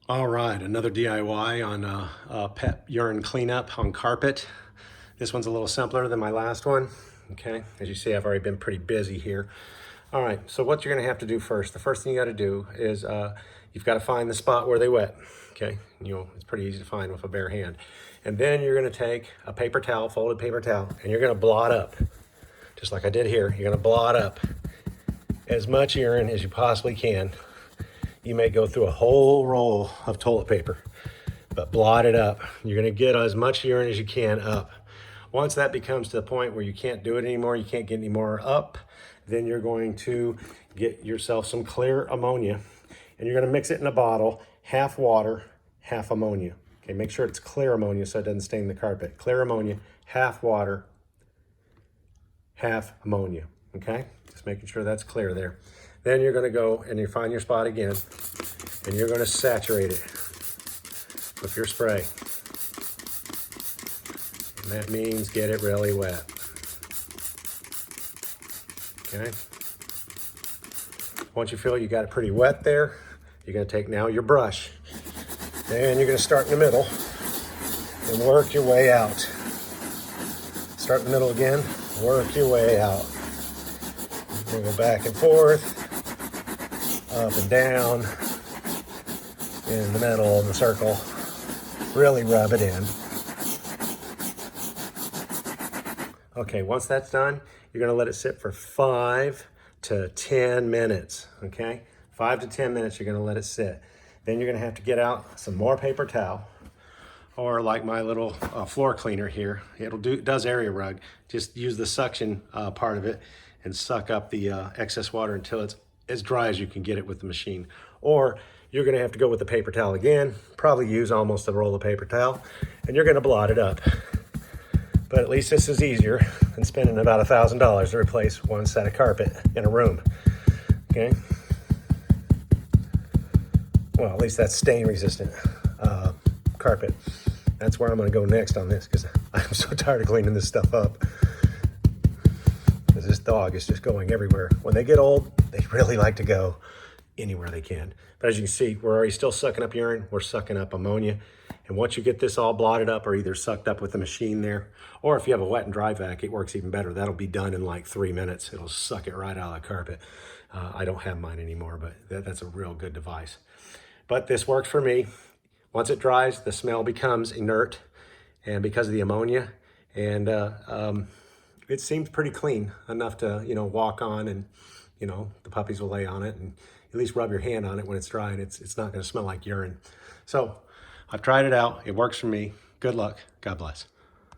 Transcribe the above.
All right, another DIY on pet urine cleanup on carpet. This one's a little simpler than my last one. Okay, as you see, I've already been pretty busy here. All right, so what you're gonna have to do first, the first thing you gotta do is you've gotta find the spot where they wet. Okay, it's pretty easy to find with a bare hand. And then you're gonna take a paper towel, folded paper towel, and you're gonna blot up, just like I did here. You're gonna blot up as much urine as you possibly can. You may go through a whole roll of toilet paper, but blot it up. You're gonna get as much urine as you can up. Once that becomes to the point where you can't do it anymore, you can't get any more up, then you're going to get yourself some clear ammonia, and you're gonna mix it in a bottle, half water, half ammonia. Okay, make sure it's clear ammonia so it doesn't stain the carpet. Clear ammonia, half water, half ammonia, okay? Just making sure that's clear there. Then you're gonna go and you find your spot again, and you're gonna saturate it with your spray. And that means get it really wet, okay? Once you feel you got it pretty wet there, you're gonna take now your brush, and you're gonna start in the middle and work your way out. Start in the middle again, work your way out. You're gonna go back and forth, up and down, in the middle of the circle. Really rub it in. Okay, once that's done, you're gonna let it sit for 5 to 10 minutes, okay? 5 to 10 minutes, you're gonna let it sit. Then you're gonna have to get out some more paper towel, or like my little floor cleaner here. It does area rug. Just use the suction part of it and suck up the excess water until it's as dry as you can get it with the machine. Or you're gonna have to go with the paper towel again, probably use almost a roll of paper towel, and you're gonna blot it up. But at least this is easier than spending about $1,000 to replace one set of carpet in a room, okay? Well, at least that's stain resistant carpet. That's where I'm gonna go next on this, because I'm so tired of cleaning this stuff up. Because this dog is just going everywhere. When they get old, they really like to go anywhere they can. But as you can see, we're already still sucking up urine. We're sucking up ammonia. And once you get this all blotted up or either sucked up with the machine there, or if you have a wet and dry vac, it works even better. That'll be done in like 3 minutes. It'll suck it right out of the carpet. I don't have mine anymore, but that's a real good device. But this works for me. Once it dries, the smell becomes inert, and because of the ammonia, and it seems pretty clean enough to, walk on, and, the puppies will lay on it and at least rub your hand on it when it's dry, and it's not gonna smell like urine. So I've tried it out. It works for me. Good luck. God bless.